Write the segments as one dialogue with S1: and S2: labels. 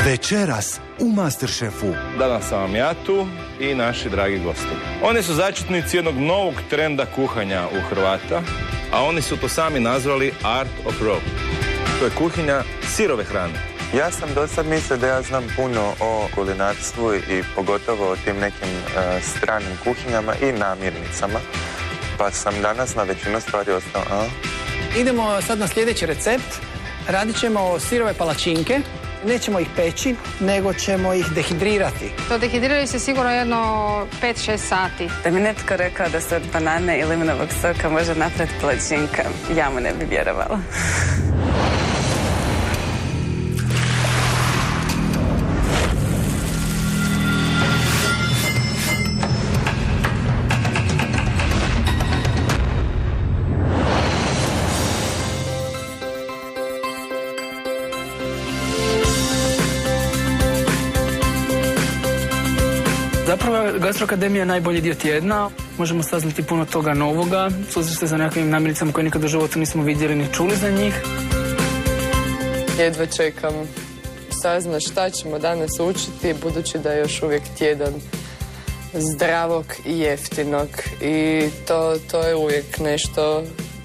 S1: Večeras u Masterchefu.
S2: Danas sam vam ja tu i naši dragi gosti. Oni su začetnici jednog novog trenda kuhanja u Hrvata, a oni su to sami nazvali Art of Raw. To je kuhinja sirove hrane.
S3: Ja sam do sad mislio da ja znam puno o kulinarstvu i pogotovo o tim nekim stranim kuhinjama i namirnicama, pa sam danas na većinu stvari ostao.
S4: Idemo sad na sljedeći recept. Radit ćemo sirove palačinke. Nećemo ih peći, nego ćemo ih dehidrirati.
S5: To dehidriraju se sigurno jedno 5-6 sati.
S6: Da mi netko rekao da se od banane i limunovog soka može napraviti palačinka, ja mu ne bi vjerovala.
S7: Zapravo, Gastroakademija je najbolji dio tjedna. Možemo saznati puno toga novoga, susresti se za nekakvim namirnicama koje nikad u životu nismo vidjeli ni čuli za njih.
S8: Jedva čekam saznat šta ćemo danas učiti, budući da je još uvijek tjedan zdravog i jeftinog. I to je uvijek nešto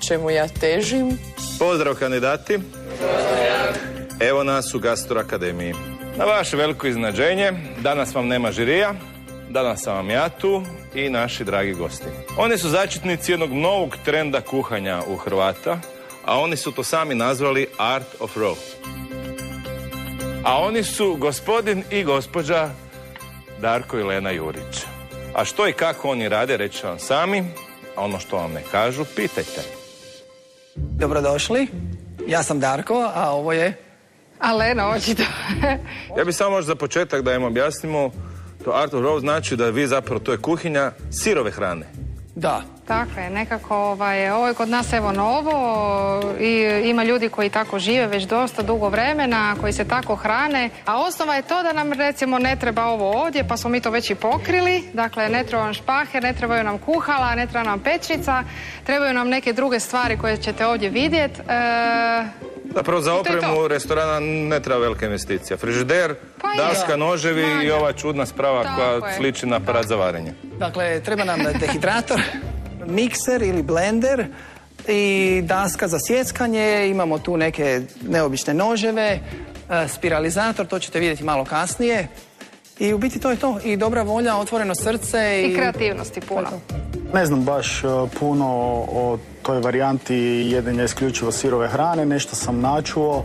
S8: čemu ja težim.
S2: Pozdrav kandidati. Evo nas u Gastroakademiji. Na vaše veliko iznenađenje, danas vam nema žirija, danas sam vam ja tu i naši dragi gosti. Oni su začetnici jednog novog trenda kuhanja u Hrvata, a oni su to sami nazvali Art of Raw. A oni su gospodin i gospođa Darko i Lena Jurić. A što i kako oni rade, reći vam sami, a ono što vam ne kažu, pitajte.
S4: Dobrodošli. Ja sam Darko, a ovo je...
S5: A Lena, očito.
S2: Ja bih samo možda za početak da im objasnimo, to Art of Raw znači da vi zapravo, to je kuhinja sirove hrane.
S4: Da.
S5: Tako je, nekako ovo je kod nas evo novo i ima ljudi koji tako žive već dosta dugo vremena, koji se tako hrane, a osnova je to da nam recimo ne treba ovo ovdje, pa smo mi to već i pokrili, dakle ne treba nam špaher, ne trebaju nam kuhala, ne treba nam pečnica, trebaju nam neke druge stvari koje ćete ovdje vidjeti.
S2: Zapravo za opremu restorana ne treba velika investicija. Frižider, daska, noževi i ova čudna sprava koja sliči na aparat za varenje.
S4: Dakle, treba nam dehidrator, mikser ili blender i daska za sjeckanje. Imamo tu neke neobične noževe, spiralizator, to ćete vidjeti malo kasnije. I u biti to je to. I dobra volja, otvoreno srce.
S5: I kreativnosti puno.
S9: Ne znam baš puno o toj varijanti jedenja isključivo sirove hrane, nešto sam načuo,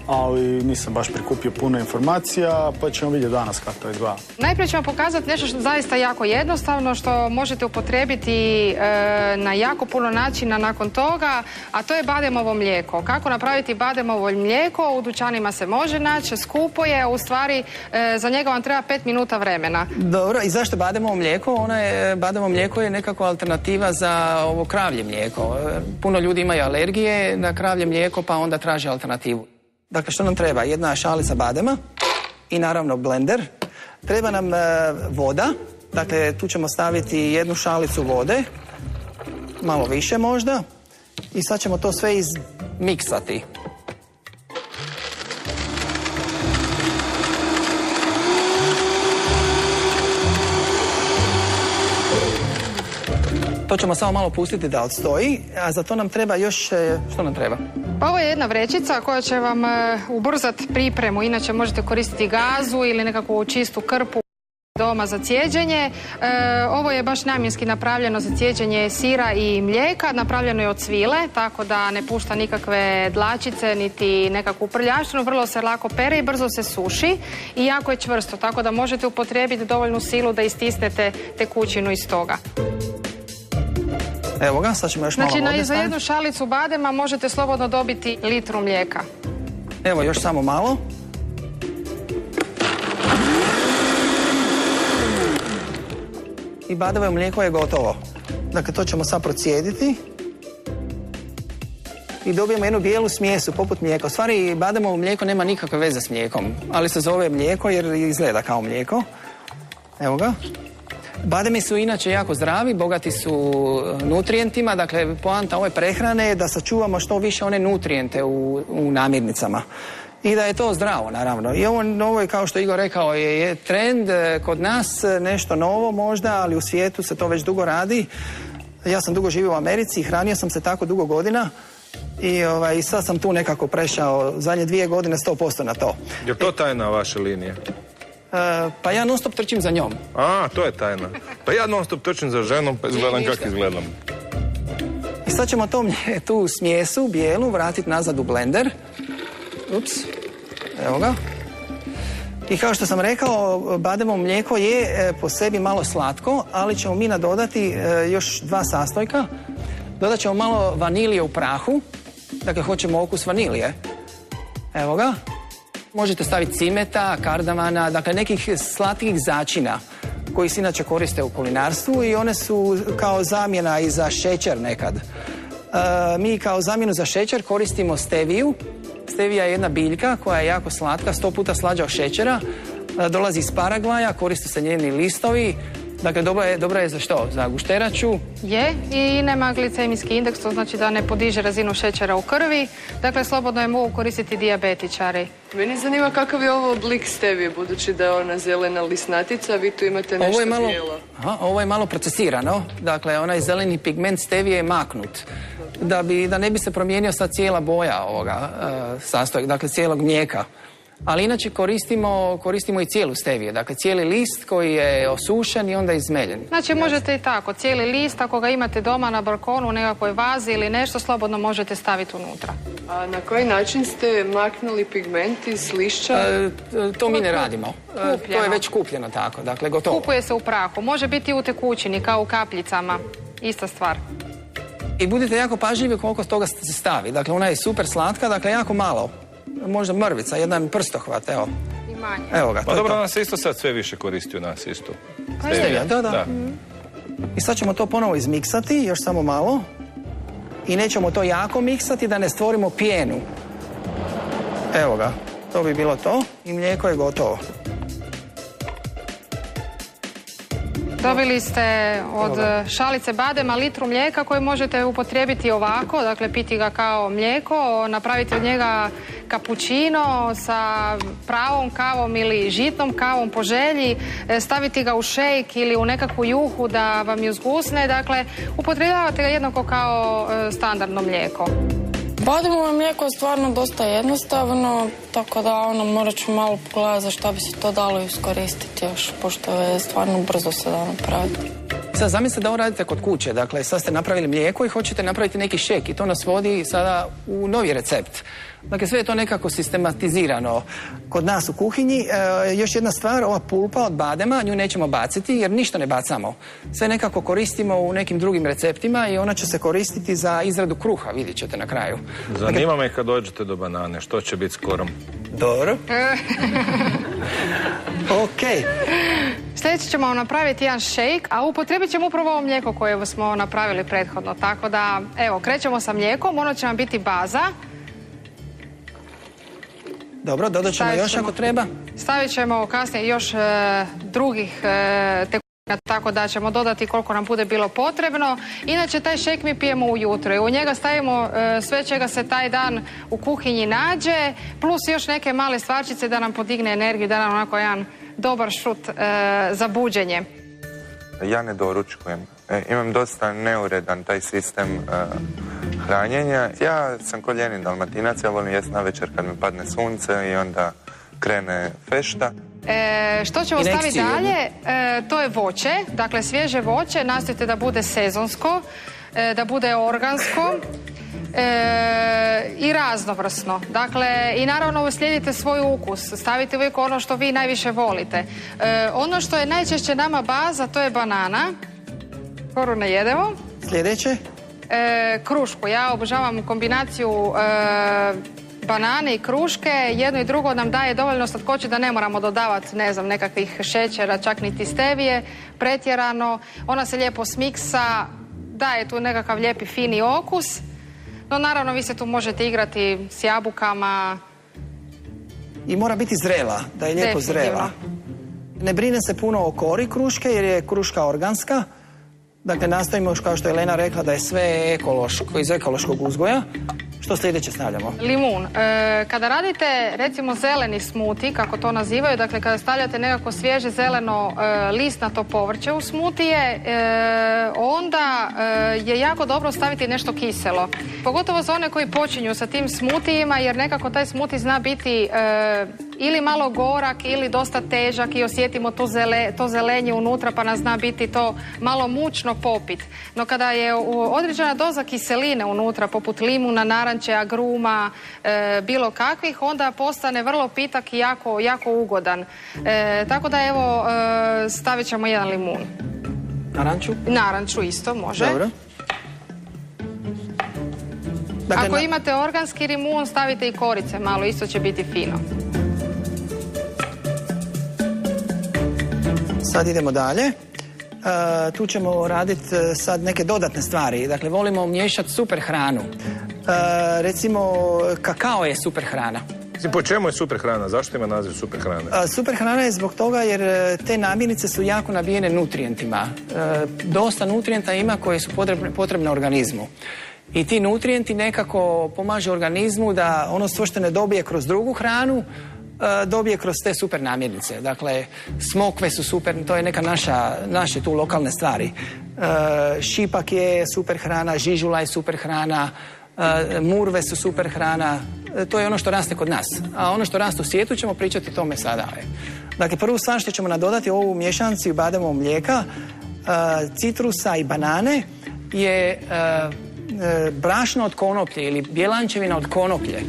S9: ali nisam baš prikupio puno informacija, pa ćemo vidjeti danas kako to izgleda.
S5: Najprije ćemo pokazati nešto što zaista jako jednostavno, što možete upotrijebiti na jako puno načina nakon toga, a to je bademovo mlijeko. Kako napraviti bademovo mlijeko? U dućanima se može naći, skupo je, u stvari za njega vam treba 5 minuta vremena.
S4: Dobro, i zašto bademovo mlijeko? Bademovo mlijeko je nekakva alternativa za ovo kravlje mlijeko. Puno ljudi imaju alergije na kravlje mlijeko, pa onda traže alternativu. Dakle, što nam treba? Jedna šalica badema i naravno blender. Treba nam voda. Dakle, tu ćemo staviti jednu šalicu vode. Malo više možda. I sad ćemo to sve izmiksati. To ćemo samo malo pustiti da odstoji, a za to nam treba još... Što nam treba?
S5: Ovo je jedna vrećica koja će vam ubrzati pripremu. Inače možete koristiti gazu ili nekakvu čistu krpu doma za cijeđenje. Ovo je baš namjenski napravljeno za cijeđenje sira i mlijeka. Napravljeno je od svile, tako da ne pušta nikakve dlačice niti nekakvu prljaštinu. Vrlo se lako pere i brzo se suši i jako je čvrsto, tako da možete upotrijebiti dovoljnu silu da istisnete tekućinu iz toga.
S4: Evo ga, sad ćemo još malo vode staviti.
S5: Znači, za jednu šalicu badema možete slobodno dobiti litru mlijeka.
S4: Evo, još samo malo. I bademovo mlijeko je gotovo. Dakle, to ćemo sad procijediti. I dobijemo jednu bijelu smjesu, poput mlijeka. U stvari, bademovo mlijeko nema nikakve veze s mlijekom, ali se zove mlijeko jer izgleda kao mlijeko. Evo ga. Bademi su inače jako zdravi, bogati su nutrijentima, dakle poanta ove prehrane je da sačuvamo što više one nutrijente u namirnicama. I da je to zdravo, naravno. I ovo je, kao što Igor rekao, je trend kod nas, nešto novo možda, ali u svijetu se to već dugo radi. Ja sam dugo živio u Americi, hranio sam se tako dugo godina i sad sam tu nekako prešao zadnje 2 godine 100% na to.
S2: Je to tajna vaše linije?
S4: Pa ja non stop trčim za njom.
S2: A, to je tajna. Pa ja non stop trčim za ženom, pa izgledam kako izgledam.
S4: I sad ćemo tu smjesu bijelu vratiti nazad u blender. Ups, evo ga. I kao što sam rekao, bademovo mlijeko je po sebi malo slatko, ali ćemo mi nadodati još 2 sastojka. Dodat ćemo malo vanilije u prahu. Dakle, hoćemo okus vanilije. Evo ga. Možete staviti cimeta, kardamana, dakle nekih slatkih začina koji se inače koriste u kulinarstvu i one su kao zamjena i za šećer nekad. Mi kao zamjenu za šećer koristimo steviju. Stevija je jedna biljka koja je jako slatka, 100 puta slađa od šećera. Dolazi iz Paragvaja, koriste se njeni listovi. Dakle, dobra je za što? Za gušteraču.
S5: Je, i nema glicemijski indeks, to znači da ne podiže razinu šećera u krvi. Dakle, slobodno je mogu koristiti dijabetičari.
S8: Meni zanima kakav je ovo oblik stevije, budući da je ona zelena lisnatica, vi tu imate nešto bijelo.
S4: Ovo je malo procesirano, dakle, onaj zeleni pigment stevije je maknut. Da ne bi se promijenio sad cijela boja ovoga sastojka, dakle, cijelog mlijeka. Ali inače koristimo i cijelu stevije, dakle cijeli list koji je osušen i onda izmeljen.
S5: Znači možete i tako, cijeli list, ako ga imate doma na balkonu u nekakvoj vazi ili nešto, slobodno možete staviti unutra.
S8: A na koji način ste maknuli pigment iz lišća?
S4: To mi ne radimo.
S5: Kupljeno.
S4: To je već kupljeno tako, dakle gotovo.
S5: Kupuje se u prahu, može biti u tekućini, kao u kapljicama, ista stvar.
S4: I budite jako pažljivi koliko toga se stavi, dakle ona je super slatka, dakle jako malo. Možda mrvica, jedan prstohvat, evo.
S5: I manje.
S4: Evo ga,
S2: pa dobro, ona se isto sad sve više koristi u nas isto.
S4: Stevija, da. I sad ćemo to ponovo izmiksati, još samo malo. I nećemo to jako miksati da ne stvorimo pjenu. Evo ga, to bi bilo to i mlijeko je gotovo.
S5: Dobili ste od šalice badema litru mlijeka koji možete upotrijebiti ovako, dakle piti ga kao mlijeko, napraviti od njega kapućino sa pravom kavom ili žitnom kavom po želji, staviti ga u šejk ili u nekakvu juhu da vam ju zgusne, dakle upotrebljavate ga jednako kao standardno mlijeko.
S10: Bademovo mlijeko je stvarno dosta jednostavno, tako da morat ću malo pogledati za šta bi se to dalo iskoristiti još, pošto je stvarno brzo se da napraviti.
S4: Sad zamislite da ovo radite kod kuće, dakle sad ste napravili mlijeko i hoćete napraviti neki šek i to nas vodi sada u novi recept. Dakle, sve je to nekako sistematizirano kod nas u kuhinji. Još jedna stvar, ova pulpa od badema, nju nećemo baciti jer ništa ne bacamo. Sve nekako koristimo u nekim drugim receptima i ona će se koristiti za izradu kruha, vidjet ćete na kraju.
S2: Zanima me kad dođete do banane, što će biti s korom?
S4: Dobro. Ok.
S5: Sljedeće ćemo napraviti jedan šejk, a upotrijebit ćemo upravo ovo mlijeko koje smo napravili prethodno. Tako da, evo, krećemo sa mlijekom, ono će nam biti baza.
S4: Dobro, dodat ćemo još ako treba.
S5: Stavit ćemo kasnije još drugih tekućina, tako da ćemo dodati koliko nam bude bilo potrebno. Inače, taj šejk mi pijemo ujutro i u njega stavimo sve čega se taj dan u kuhinji nađe, plus još neke male stvarčice da nam podigne energiju, da nam onako jedan dobar šut za buđenje.
S3: Ja ne doručkujem. Imam dosta neuredan taj sistem hranjenja. Ja sam ko lijeni Dalmatinac, ja volim jesti navečer kad mi padne sunce i onda krene fešta.
S5: Što ćemo staviti dalje? To je voće, dakle svježe voće, nastojite da bude sezonsko, da bude organsko i raznovrsno. Dakle, i naravno slijedite svoj ukus, stavite uvijek ono što vi najviše volite. Ono što je najčešće nama baza, to je banana. Skoro ne jedemo.
S4: Sljedeće?
S5: Krušku. Ja obožavam kombinaciju banane i kruške. Jedno i drugo nam daje dovoljno slatkoće da ne moramo dodavati, ne znam, nekakvih šećera, čak niti stevije, pretjerano. Ona se lijepo smiksa, daje tu nekakav lijepi fini okus. No naravno vi se tu možete igrati s jabukama.
S4: I mora biti zrela, da je lijepo zrela. Ne brine se puno o kori kruške jer je kruška organska. Dakle, nastojimo, kao što je Elena rekla, da je sve ekološko, iz ekološkog uzgoja. Što sljedeće stavljamo?
S5: Limun. Kada radite recimo zeleni smuti, kako to nazivaju, dakle kada stavljate nekako svježe zeleno listnato povrće u smutije, onda je jako dobro staviti nešto kiselo. Pogotovo za one koji počinju sa tim smutijima, jer nekako taj smuti zna biti ili malo gorak ili dosta težak i osjetimo to zelenje unutra, pa nas zna biti to malo mučno popit. No kada je određena doza kiseline unutra, poput limuna, naranče, agruma, bilo kakvih, onda postane vrlo pitak i jako ugodan. Tako da evo, stavit ćemo jedan limun.
S4: Naranču?
S5: Naranču isto, može.
S4: Dobro. Dakle,
S5: ako imate organski limun, stavite i korice malo, isto će biti fino.
S4: Sad idemo dalje. Tu ćemo raditi sad neke dodatne stvari. Dakle, volimo miješati super hranu. Recimo, kakao je super hrana.
S2: Po čemu je super hrana? Zašto ima naziv super hrana?
S4: Super hrana je zbog toga jer te namirnice su jako nabijene nutrijentima. Dosta nutrijenta ima koje su potrebne organizmu. I ti nutrijenti nekako pomažu organizmu da ono što ne dobije kroz drugu hranu, dobije kroz te super namirnice. Dakle, smokve su super, to je neka naše tu lokalne stvari. Šipak je super hrana, žižula je super hrana, murve su super hrana, to je ono što raste kod nas. A ono što raste u svijetu ćemo pričati o tome sada. Dakle, prvu stvar što ćemo nadodati ovu mješanci bademovog mlijeka, citrusa i banane je brašno od konoplje ili bjelančevina od konoplje.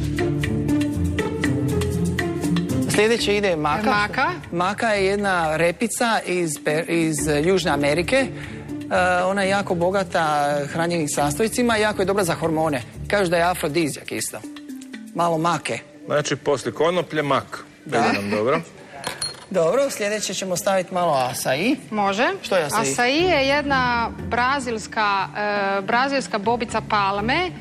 S4: Sljedeće ide maka. Maka je jedna repica iz Južne Amerike. Ona je jako bogata hranjivim sastojcima i jako je dobra za hormone. Kažu da je afrodizijak isto. Malo make.
S2: Znači, poslije konoplje mak.
S4: Da.
S2: Dobro.
S4: Dobro, sljedeće ćemo staviti malo asai.
S5: Može.
S4: Što je asai?
S5: Asai je jedna brazilska bobica palme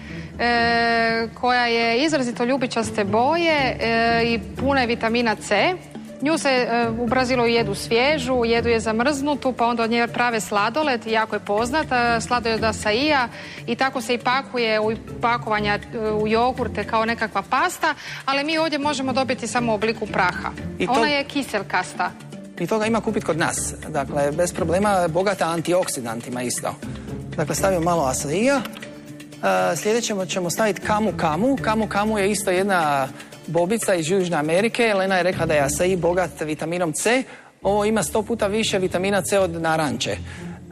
S5: koja je izrazito ljubičaste boje i puna je vitamina C. Nju se u Brazilu jedu svježu, jedu je zamrznutu, pa onda od nje prave sladoled, jako je poznat, sladoled asaija, i tako se i pakuje u pakovanja u jogurte kao nekakva pasta, ali mi ovdje možemo dobiti samo u obliku praha. Ona je kiselkasta.
S4: I toga ima kupiti kod nas. Dakle, bez problema, bogata antioksidantima isto. Dakle, stavimo malo asaija. Sljedeće ćemo staviti kamu. Kamu je isto jedna bobica iz Južne Amerike. Lena je rekla da je asai bogat vitaminom C. Ovo ima 100 puta više vitamina C od naranče.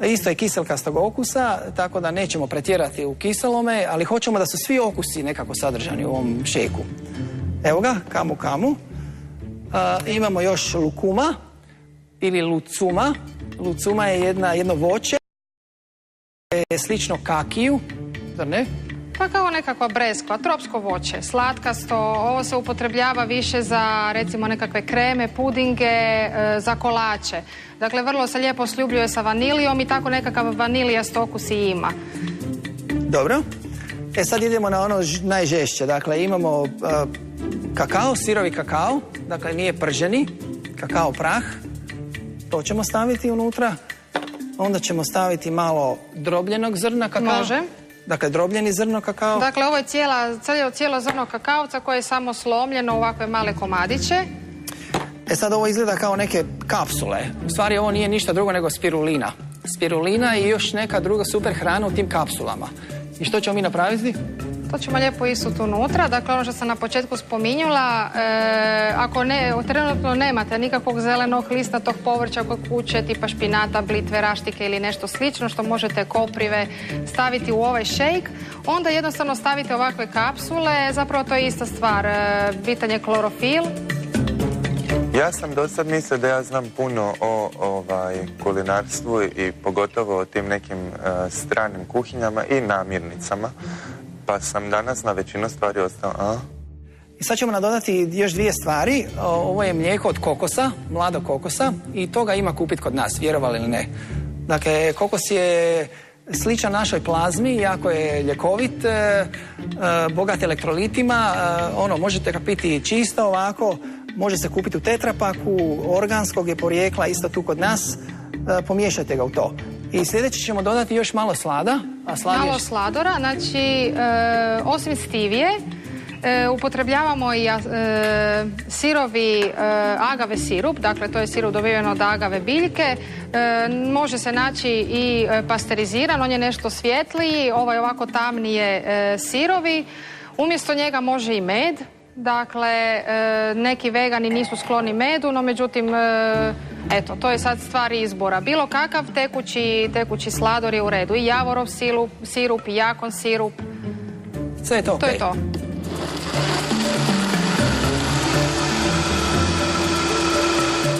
S4: Isto je kiselkastog okusa, tako da nećemo pretjerati u kiselome, ali hoćemo da su svi okusi nekako sadržani u ovom šeku. Evo ga, kamu. Imamo još lukuma ili lucuma. Lucuma je jedno voće. Je slično kakiju, zar ne?
S5: Pa kao nekakva breskva, tropsko voće, slatkasto. Ovo se upotrebljava više za recimo nekakve kreme, pudinge, za kolače. Dakle, vrlo se lijepo sljubljuje sa vanilijom i tako nekakav vanilijast okus i ima.
S4: Dobro. Sad idemo na ono najžešće. Dakle, imamo kakao, sirovi kakao. Dakle, nije prženi. Kakao prah. To ćemo staviti unutra. Onda ćemo staviti malo drobljenog zrna kakao.
S5: Može.
S4: Dakle, drobljeni zrno kakao.
S5: Dakle, ovo je cijelo zrno kakaovca koje je samo slomljeno u ovakve male komadiće.
S4: Sad ovo izgleda kao neke kapsule. U stvari ovo nije ništa drugo nego spirulina. Spirulina i još neka druga super hrana u tim kapsulama. I što ćemo mi napraviti?
S5: To ćemo lijepo isuti unutra. Dakle, ono što sam na početku spominjala, ako trenutno nemate nikakvog zelenog listnatog povrća kod kuće, tipa špinata, blitve, raštike ili nešto slično što možete koprive staviti u ovaj šejk, onda jednostavno stavite ovakve kapsule. Zapravo to je ista stvar. Bitan je klorofil.
S3: Ja sam do sad mislio da ja znam puno o kulinarstvu i pogotovo o tim nekim stranim kuhinjama i namirnicama. Pa sam danas na većinu stvari ostao.
S4: I sad ćemo nadodati još dvije stvari. Ovo je mlijeko od kokosa, mladog kokosa, i toga ima kupiti kod nas, vjerovali ili ne. Dakle, kokos je sličan našoj plazmi, jako je ljekovit, bogat elektrolitima, možete ga piti čisto ovako, može se kupiti u tetrapaku, organskog je porijekla, isto tu kod nas, pomiješajte ga u to. I sljedeće ćemo dodati još malo slada,
S5: malo sladora, znači osim stivije upotrebljavamo i sirovi agave sirup, dakle to je sirup dobiven od agave biljke, može se naći i pasteriziran, on je nešto svjetliji, ovaj ovako tamnije sirovi, umjesto njega može i med, dakle neki vegani nisu skloni medu, no međutim eto, to je sad stvar izbora. Bilo kakav tekući slador je u redu. I javorov sirup, i jakon sirup.
S4: Sve je to
S5: To je to.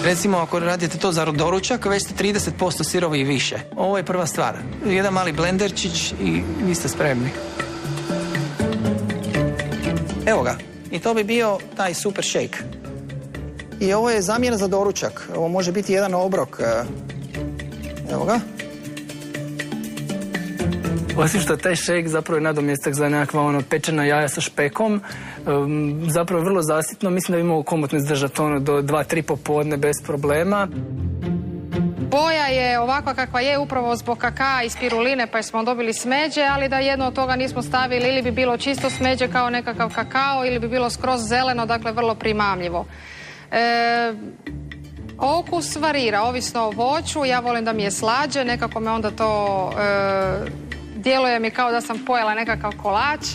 S4: Recimo, ako radite to za doručak, već ste 30% sirova i više. Ovo je prva stvar. Jedan mali blenderčić i vi ste spremni. Evo ga. I to bi bio taj super shake. I ovo je zamjena za doručak. Ovo može biti jedan obrok. Evo ga.
S7: Osim što taj shake zapravo je nadomjestak za nekakva pečena jaja sa špekom, zapravo je vrlo zasitno, mislim da bi mogu komotno izdržati do 2-3 popodne bez problema.
S5: Boja je ovakva kakva je upravo zbog kakaa i spiruline, pa smo dobili smeđe, ali da jedno od toga nismo stavili, ili bi bilo čisto smeđe kao nekakav kakao, ili bi bilo skroz zeleno, dakle vrlo primamljivo. Okus varira, ovisno o voću, ja volim da mi je slađe, nekako me onda to djeluje mi kao da sam pojela nekakav kolač.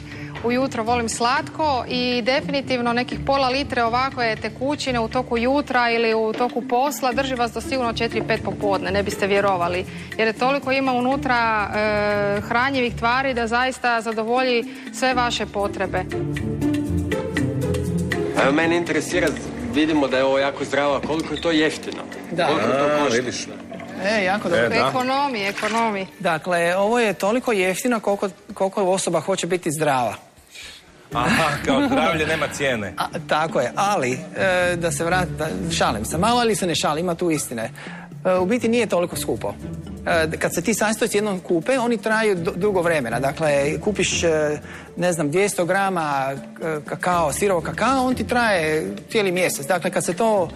S5: Ujutro volim slatko i definitivno nekih pola litre ovakve tekućine u toku jutra ili u toku posla drži vas do sigurno 4-5 popodne, ne biste vjerovali. Jer je toliko ima unutra hranjivih tvari da zaista zadovolji sve vaše potrebe.
S11: Evo, mene interesira, vidimo da je ovo jako zdravo, koliko je to jeftino?
S4: Da.
S11: Koliko to košta?
S2: Vidiš.
S5: Jako dobro. Ekonomi.
S4: Dakle, ovo je toliko jeftino koliko osoba hoće biti zdrava.
S2: Aha, kao zdravlje nema cijene.
S4: Tako je, ali da se vratim, šalim se malo, ali se ne šalim, ima tu istine. U biti nije toliko skupo. Kad se ti sastojci jednom kupe, oni traju dugo vremena. Dakle, kupiš, ne znam, 200 grama kakao, sirovog kakao, on ti traje cijeli mjesec. Dakle, kad se to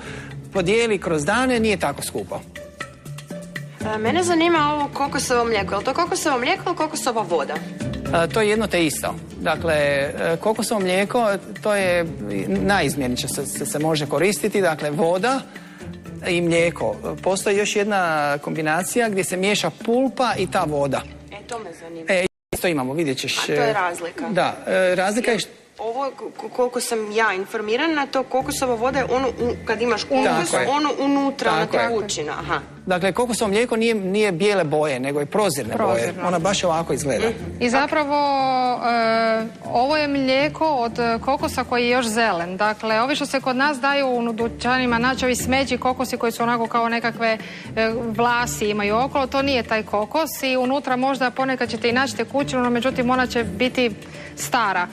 S4: podijeli kroz dane, nije tako skupo.
S12: Mene zanima ovo kokosovo mlijeko. Je li to kokosovo mlijeko ili kokosova voda?
S4: To je jedno te isto. Dakle, kokosovo mlijeko, to je najizmjeniče se može koristiti. Dakle, voda i mlijeko. Postoji još jedna kombinacija gdje se miješa pulpa i ta voda.
S12: To me zanima.
S4: Isto imamo, vidjet ćeš.
S12: A to je razlika?
S4: Da, razlika je...
S12: Ovo, koliko sam ja informirana, to kokosova voda je ono, kad imaš kokos, ono unutra, ona tekućina. Aha.
S4: Dakle, kokosovo mlijeko nije bijele boje, nego je prozirne boje. Ona baš ovako izgleda.
S5: I zapravo, ovo je mlijeko od kokosa koji je još zelen. Dakle, ovi što se kod nas daju u dućanima, naći ovi smeđi kokosi koji su onako kao nekakve vlasi imaju okolo, to nije taj kokos i unutra možda ponekad ćete i naći tekućinu, no međutim ona će biti stara.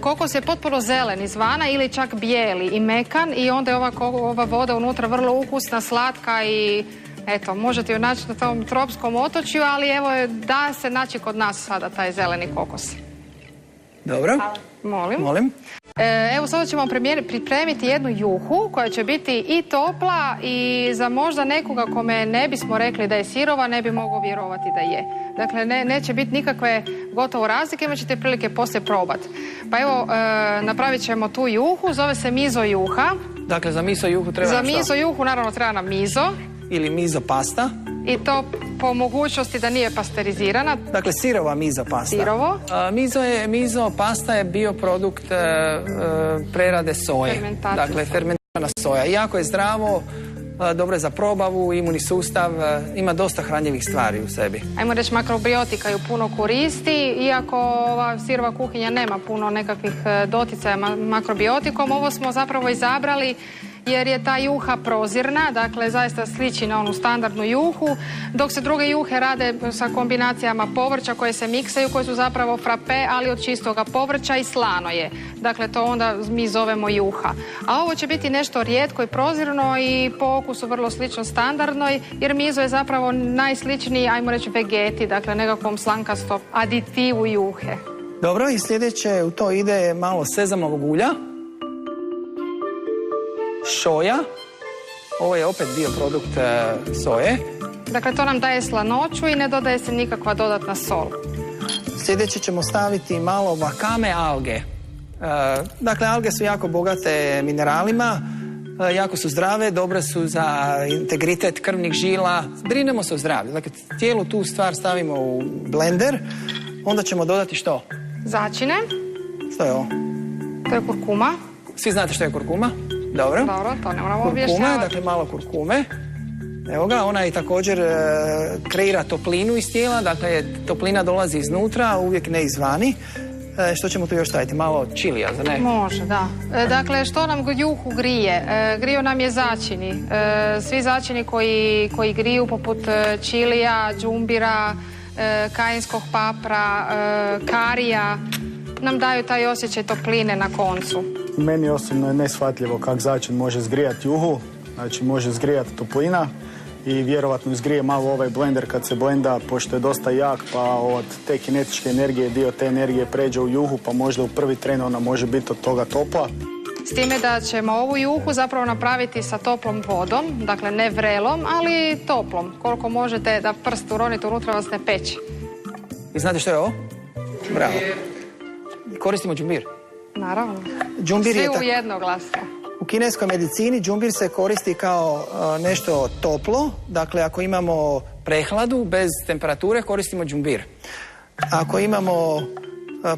S5: Kokos je potpuno zelen izvana ili čak bijeli i mekan i onda je ova voda unutra vrlo ukusna, slatka i eto, možete ju naći na tom tropskom otočju, ali evo da se naći kod nas sada taj zeleni kokos.
S4: Dobro. Molim.
S5: Evo sada ćemo pripremiti jednu juhu koja će biti i topla i za možda nekoga kome ne bismo rekli da je sirova, ne bi mogao vjerovati da je. Dakle, neće biti nikakve gotovo razlike, imat ćete prilike poslije probati. Pa evo, napravit ćemo tu juhu, zove se mizo juha.
S4: Dakle, za miso juhu treba nam što?
S5: Za mizo juhu naravno treba nam mizo.
S4: Ili mizo pasta.
S5: I to po mogućnosti da nije pasterizirana.
S4: Dakle, sirova mizo pasta.
S5: Sirovo.
S4: Mizo pasta je bioprodukt prerade soje. Dakle, fermentirana soja. Jako je zdravo, dobro je za probavu, imunni sustav, ima dosta hranjivih stvari u sebi.
S5: Ajmo reći, makrobiotika ju puno koristi, iako ova sirova kuhinja nema puno nekakvih doticaja makrobiotikom, ovo smo zapravo izabrali jer je ta juha prozirna, dakle zaista sliči na onu standardnu juhu, dok se druge juhe rade sa kombinacijama povrća koje se miksaju, koje su zapravo frape, ali od čistoga povrća i slano je. Dakle, to onda mi zovemo juha. A ovo će biti nešto rijetko i prozirno i po okusu vrlo slično standardnoj, jer mizo je zapravo najsličniji, ajmo reći, vegeti, dakle nekakvom slankastom aditivu juhe.
S4: Dobro, i sljedeće u to ide malo sezamovog ulja. Šoja, ovo je opet bioprodukt soje
S5: Dakle, to nam daje slanoću i ne dodaje se nikakva dodatna sol.
S4: Sljedeće ćemo staviti malo wakame alge. Dakle, alge su jako bogate mineralima, jako su zdrave, dobre su za integritet krvnih žila. Brinemo se o zdravlju. Dakle, cijelu tu stvar stavimo u blender, onda ćemo dodati što?
S5: Začine.
S4: Što je ovo?
S5: To je kurkuma.
S4: Svi znate što je kurkuma? Dobro.
S5: Dobro, to ne moramo
S4: Kurkume,
S5: objašnjavati.
S4: dakle malo kurkume. Evo ga, ona i također kreira toplinu iz tijela, dakle toplina dolazi iznutra, uvijek ne izvani. Što ćemo tu još staviti? Malo čilija, za ne?
S5: Može, da. Dakle, što nam juhu grije? Griju nam je začini. Svi začini koji griju, poput čilija, džumbira, kajinskog papra, karija, nam daju taj osjećaj topline na koncu.
S9: Meni osobno je neshvatljivo kako začin može zgrijati juhu, znači može zgrijati toplina i vjerovatno izgrije malo ovaj blender kad se blenda, pošto je dosta jak, pa od te kinetičke energije, dio te energije pređe u juhu, pa možda u prvi tren ona može biti od toga topla.
S5: S time da ćemo ovu juhu zapravo napraviti sa toplom vodom, dakle ne vrelom, ali toplom. Koliko možete da prst uronite unutra vas ne peći.
S4: I znate što je ovo? Bravo. Koristimo džumbir.
S5: Naravno.
S4: Džumbir je
S5: Svi u jednoglasno.
S4: U kineskoj medicini džumbir se koristi kao nešto toplo, dakle ako imamo prehladu bez temperature koristimo džumbir. Ako imamo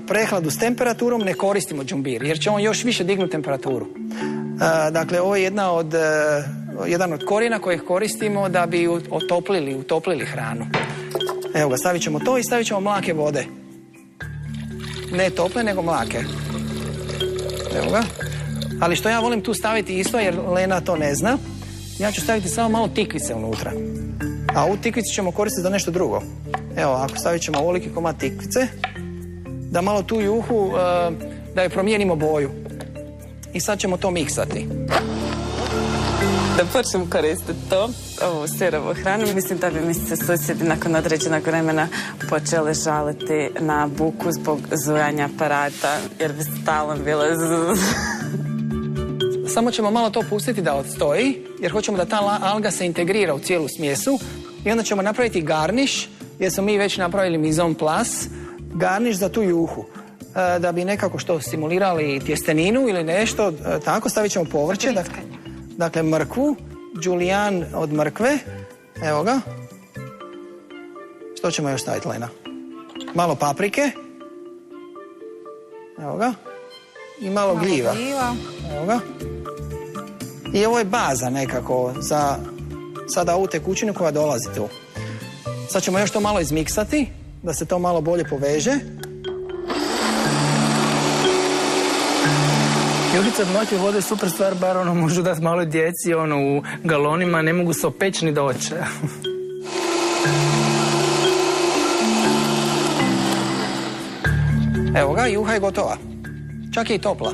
S4: prehladu s temperaturom ne koristimo džumbir jer će on još više dignuti temperaturu. Dakle ovo je jedan od korijena kojeg koristimo da bi utoplili hranu. Evo ga, stavit ćemo to i stavit ćemo mlake vode. Ne tople nego mlake. Evo ga. Ali što ja volim tu staviti isto, jer Lena to ne zna, ja ću staviti samo malo tikvice unutra. A ovu tikvicu ćemo koristiti za nešto drugo. Evo, ako stavit ćemo ovoliki komad tikvice, da malo tu juhu, da joj promijenimo boju. I sad ćemo to miksati.
S6: Da počnem koristiti ovu sirovu hranu, mislim da bi mi se susjedi nakon određenog vremena počeli žaliti na buku zbog zujanja aparata, jer bi stalno bilo
S4: Samo ćemo malo to pustiti da odstoji, jer hoćemo da ta alga se integrira u cijelu smjesu i onda ćemo napraviti garniš, jer smo mi već napravili mise en place, garniš za tu juhu. Da bi nekako što stimulirali tjesteninu ili nešto, tako stavit ćemo povrće. Dakle, mrkvu, julijan od mrkve, evo ga. Što ćemo još staviti, Lena? Malo paprike, evo ga. I malo gljiva. Evo ga. I ovo je baza nekako za sada ovu tekućinu koja dolazi tu. Sad ćemo još to malo izmiksati, da se to malo bolje poveže.
S7: Juhica od mlake vode je super stvar, bar možu dati malo djeci u galonima, ne mogu se opeći ni da oče.
S4: Evo ga, juha je gotova. Čak je i topla.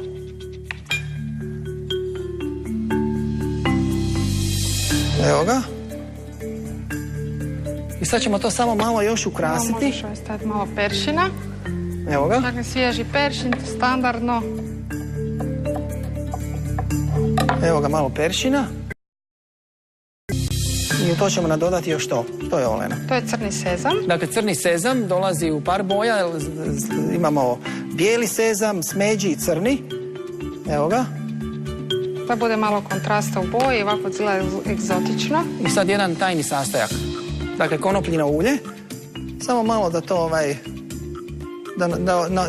S4: Evo ga. I sad ćemo to samo malo još ukrasiti.
S5: Možeš staviti malo peršina.
S4: Evo ga.
S5: Dakle, svježi peršin, standardno.
S4: Evo ga, malo peršina. I u to ćemo nadodati još to. Što je ovo, Lena?
S5: To je crni sezam.
S4: Dakle, crni sezam dolazi u par boja. Imamo bijeli sezam, smeđi i crni. Evo ga.
S5: Da bude malo kontrasta u boji, ovako izgleda egzotično.
S4: I sad jedan tajni sastojak. Dakle, konopljino ulje. Samo malo da to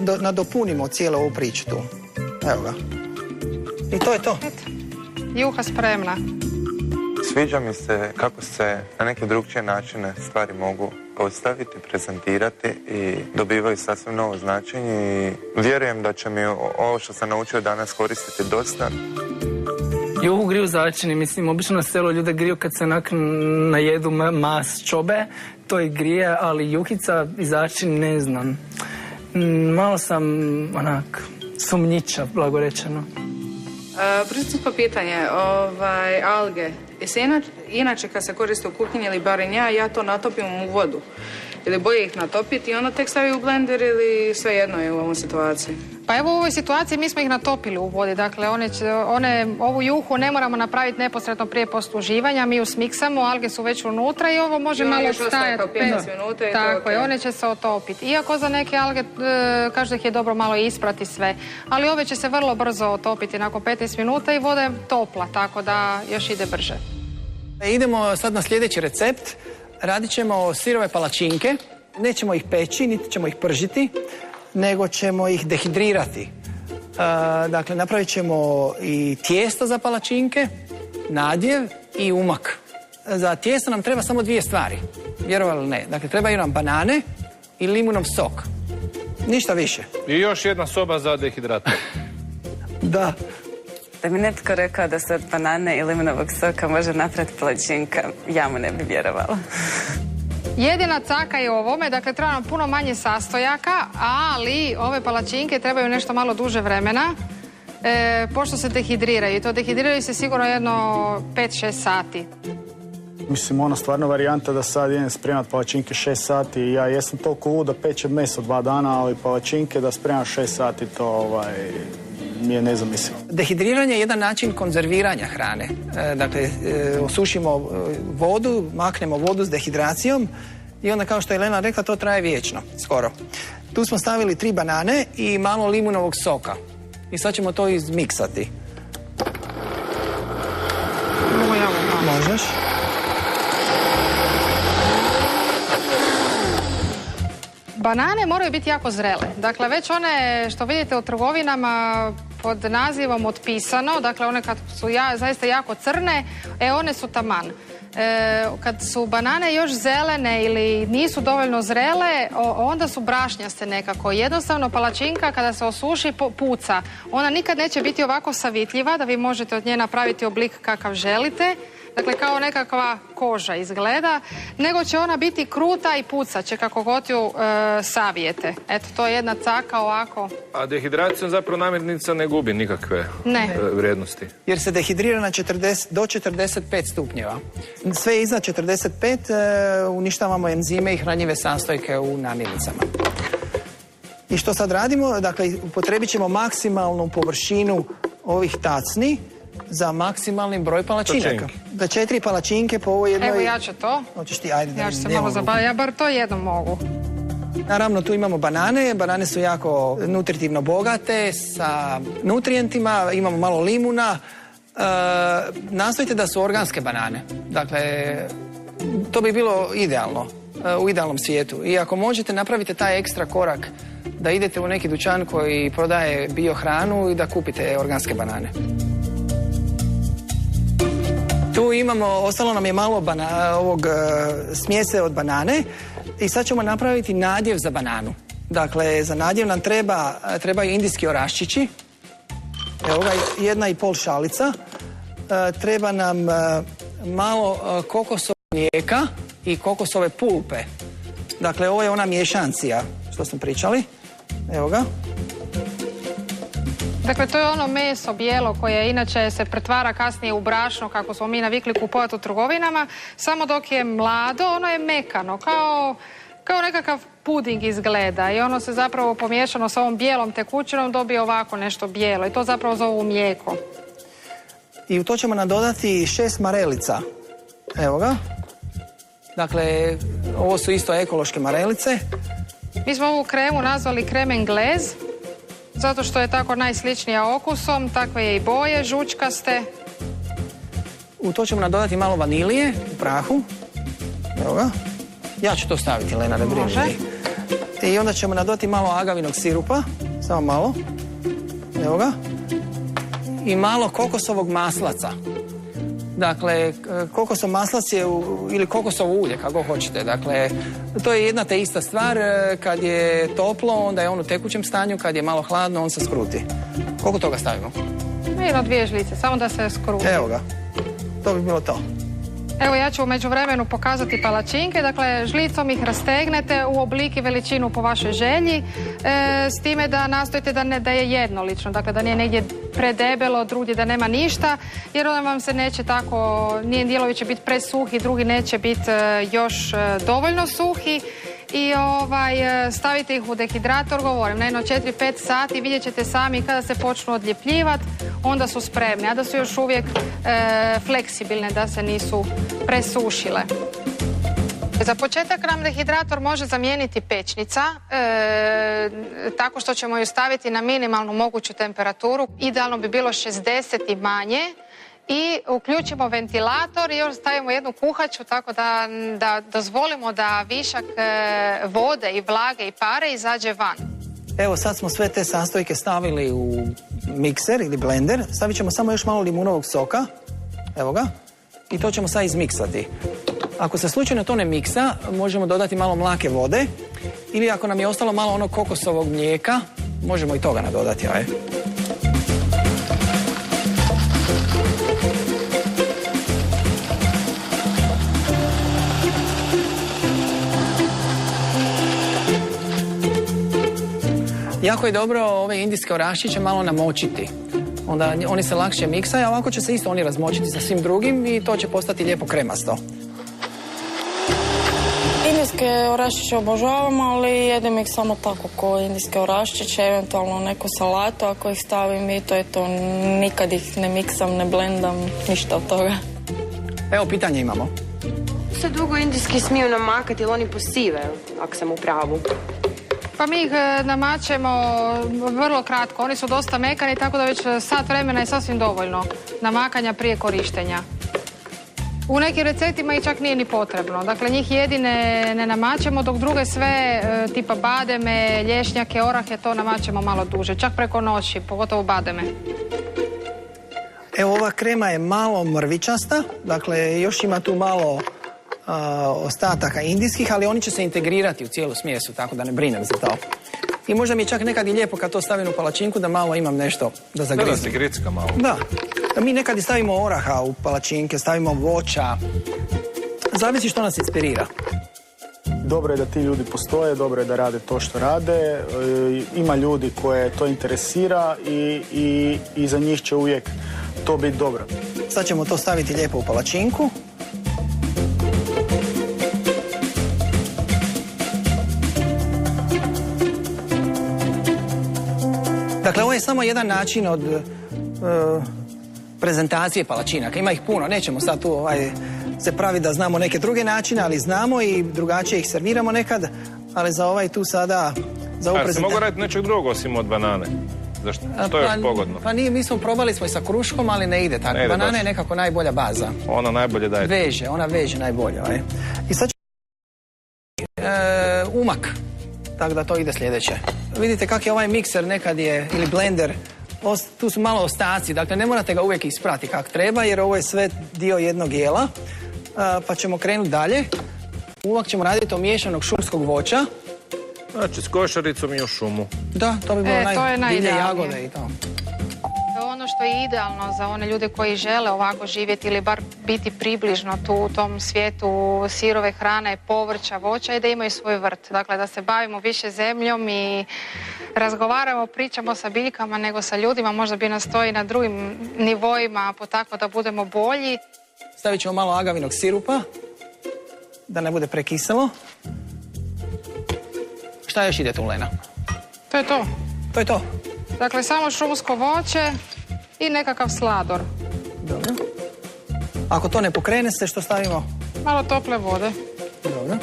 S4: da nadopunimo cijelu ovu priču tu. Evo ga. I to je to.
S5: Juha spremna.
S3: Sviđa mi se kako se na neke drugčije načine stvari mogu postaviti, prezentirati i dobivaju sasvim novo značenje i vjerujem da će mi ovo što sam naučio danas koristiti dosta.
S7: Juhu griju začini, mislim, obično na selu ljude griju kad se najedu mas čobe, to i grije, ali juhica i začin ne znam. Malo sam, sumnjiča, blago rečeno.
S13: Prisutno pitanje, alge, Inače kad se koriste u kuhinji ili barem ja to natopim u vodu. Ili bolje ih natopiti i onda tek stavi u blender ili svejedno je u ovoj situaciji?
S5: Pa evo u ovoj situaciji mi smo ih natopili u vodi, dakle ovu juhu ne moramo napraviti neposredno prije posluživanja, mi ju smiksamo, alge su već unutra i ovo može malo stajati
S13: 15 minuta i
S5: tako je, one će se otopiti. Iako za neke alge kažu da ih je dobro malo isprati sve, ali ove će se vrlo brzo otopiti nakon 15 minuta i voda je topla, tako da još ide brže.
S4: Idemo sad na sljedeći recept. Radit ćemo sirove palačinke, nećemo ih peći, niti ćemo ih pržiti, nego ćemo ih dehidrirati. Dakle, napravit ćemo i tijesto za palačinke, nadjev i umak. Za tijesto nam treba samo 2 stvari, vjerovali ili ne. Dakle, trebaju nam banane i limunov sok. Ništa više.
S2: I još jedna soba za dehidrator.
S4: Da.
S6: Da mi netko rekao da se od banane i limunovog soka može napraviti palačinka, ja mu ne bi vjerovala.
S5: Jedina caka je u ovome, dakle treba nam puno manje sastojaka, ali ove palačinke trebaju nešto malo duže vremena, pošto se dehidriraju. I to dehidriraju se sigurno jedno 5-6 sati.
S9: Mislim, ona stvarno varijanta da sad idem spremati palačinke 6 sati. Ja jesam toliko lud da pečem meso 2 dana, ali palačinke da spremam 6 sati, to mi je nezamislivo.
S4: Dehidriranje je jedan način konzerviranja hrane. Dakle, osušimo vodu, maknemo vodu s dehidracijom i onda, kao što je Lena rekla, to traje vječno, skoro. Tu smo stavili 3 banane i malo limunovog soka. I sad ćemo to izmiksati. Možeš.
S5: Banane moraju biti jako zrele. Dakle, već one što vidite u trgovinama pod nazivom otpisano, dakle one kad su zaista jako crne, one su taman. Kad su banane još zelene ili nisu dovoljno zrele, onda su brašnjaste nekako. Jednostavno palačinka kada se osuši puca. Ona nikad neće biti ovako savitljiva da vi možete od nje napraviti oblik kakav želite. Dakle, kao nekakva koža izgleda, nego će ona biti kruta i pucat će kako god ju savijete. Eto, to je jedna caka ovako. A
S2: dehidracijom zapravo namirnica ne gubi nikakve vrijednosti?
S4: Jer se dehidrira do 45 stupnjeva. Sve iznad 45 uništavamo enzime i hranjive sastojke u namirnicama. I što sad radimo? Dakle, upotrebit ćemo maksimalnu površinu ovih tacni za maksimalni broj palačinaka. Da 4 palačinke po ovoj jednoj...
S5: Evo, ja ću to.
S4: Hoćeš ti, ajde.
S5: Ja ću se malo zabaviti, ja bar to jednom mogu.
S4: Naravno, tu imamo banane. Banane su jako nutritivno bogate sa nutrijentima. Imamo malo limuna. Nastojite da su organske banane. Dakle, to bi bilo idealno u idealnom svijetu. I ako možete, napravite taj ekstra korak da idete u neki dućan koji prodaje biohranu i da kupite organske banane. Tu imamo, ostalo nam je malo smjese od banane i sad ćemo napraviti nadjev za bananu. Dakle, za nadjev nam trebaju indijski oraščići. Evo ga, 1,5 šalica. Treba nam malo kokosovog mlijeka i kokosove pulpe. Dakle, ovo je ona miješancija što smo pričali. Evo ga.
S5: Dakle, to je ono meso bijelo koje inače se pretvara kasnije u brašno, kako smo mi navikli kupovati u trgovinama, samo dok je mlado, ono je mekano, kao nekakav puding izgleda i ono se zapravo pomiješano sa ovom bijelom tekućinom dobije ovako nešto bijelo i to zapravo zovu mlijeko.
S4: I u to ćemo nadodati 6 marelica. Evo ga. Dakle, ovo su isto ekološke marelice.
S5: Mi smo ovu kremu nazvali creme anglaise, zato što je tako najsličnija okusom, takve je i boje, žučkaste.
S4: U to ćemo nadodati malo vanilije u prahu. Evo ga. Ja ću to staviti, Lena, ne brini. Može. I onda ćemo nadodati malo agavinog sirupa, samo malo. Evo ga. I malo kokosovog maslaca. Dakle, kokosov maslac je ili kokosovo ulje, kako hoćete. Dakle, to je jedna te ista stvar. Kad je toplo, onda je on u tekućem stanju. Kad je malo hladno, on se skruti. Koliko toga stavimo?
S5: 1-2 žlice, samo da se skruti.
S4: Evo ga. To bi bilo to.
S5: Evo, ja ću u međuvremenu pokazati palačinke. Dakle, žlicom ih rastegnete u oblik i veličinu po vašoj želji. S time da nastojite da je jednolično. Dakle, da nije negdje predebelo, drugdje da nema ništa, jer onda vam se neće tako, nijedni dijelovi će biti presuhi, drugi neće biti još dovoljno suhi. I stavite ih u dehidrator, govorim, na jedno 4-5 sati, vidjet ćete sami kada se počnu odljepljivati, onda su spremne, a da su još uvijek fleksibilne, da se nisu presušile. Za početak nam dehidrator može zamijeniti pećnica, tako što ćemo ju staviti na minimalnu moguću temperaturu, idealno bi bilo 60 i manje, i uključimo ventilator i još stavimo jednu kuhaču tako da dozvolimo da višak vode i vlage i pare izađe van.
S4: Evo sad smo sve te sastojke stavili u mikser ili blender. Stavit ćemo samo još malo limunovog soka. Evo ga. I to ćemo sad izmiksati. Ako se slučajno to ne miksa, možemo dodati malo mlake vode. Ili ako nam je ostalo malo onog kokosovog mlijeka, možemo i toga nadodati. Jako je dobro ove indijske oraščiće malo namočiti. Onda oni se lakše miksaju, a ovako će se isto oni razmočiti sa svim drugim i to će postati lijepo kremasto.
S10: Indijske oraščiće obožavam, ali jedem ih samo tako ko indijske oraščiće, eventualno neku salatu ako ih stavim i to je to. Nikad ih ne miksam, ne blendam, ništa od toga.
S4: Evo, pitanje imamo.
S12: Se dugo indijski smiju namakati ili oni posive, ako sam u pravu?
S5: Pa mi ih namačemo vrlo kratko. Oni su dosta mekani, tako da već sat vremena je sasvim dovoljno namakanja prije korištenja. U nekim receptima ih čak nije ni potrebno. Dakle, njih jedine ne namačemo, dok druge sve, tipa bademe, lješnjake, orahe, to namačemo malo duže. Čak preko noći, pogotovo bademe.
S4: Evo, ova krema je malo mrvičasta. Dakle, još ima tu malo ostataka indijskih, ali oni će se integrirati u cijelu smjesu, tako da ne brinem za to. I možda mi je čak nekad i lijepo kad to stavim u palačinku da malo imam nešto da zagrizem.
S2: Da se gricka malo.
S4: Da. Mi nekad i stavimo oraha u palačinke, stavimo voća. Zavisi što nas inspirira.
S9: Dobro je da ti ljudi postoje, dobro je da rade to što rade. Ima ljudi koje to interesira i za njih će uvijek to biti dobro.
S4: Sad ćemo to staviti lijepo u palačinku. Dakle, ovo je samo jedan način od prezentacije palačinaka. Ima ih puno, nećemo sad tu se praviti da znamo neke druge načine, ali znamo i drugačije ih serviramo nekad, ali za ovaj tu sada...
S2: Ali se mogu raditi nečeg drugog osim od banane? Zašto? Što je još pogodno?
S4: Pa nije, mi smo probali smo i sa kruškom, ali ne ide tako. Banana je nekako najbolja baza.
S2: Ona najbolje daje.
S4: Ona veže najbolje. I sad ćemo umak, tako da to ide sljedeće. Vidite kak je ovaj mikser nekad je, ili blender, tu su malo ostaci, dakle ne morate ga uvijek isprati kak treba, jer ovo je sve dio jednog jela. Pa ćemo krenuti dalje. Uvak ćemo raditi od miješanog šumskog voća.
S2: Znači, s košaricom i u šumu.
S4: Da, to bi bilo divlje jagode i to.
S5: Ono što je idealno za one ljude koji žele ovako živjeti ili bar biti približno tu u tom svijetu sirove hrane, povrća, voća i da imaju svoj vrt. Dakle, da se bavimo više zemljom i razgovaramo, pričamo sa biljkama nego sa ljudima. Možda bi nas to i na drugim nivoima potaklo da budemo bolji.
S4: Stavit ćemo malo agavinog sirupa, da ne bude prekiselo. Šta još ide tu, Lena?
S5: To je to.
S4: To je to?
S5: Dakle, samo šumsko voće i nekakav slador.
S4: Dobro. Ako to ne pokrene se, što stavimo?
S5: Malo tople vode.
S4: Dobro.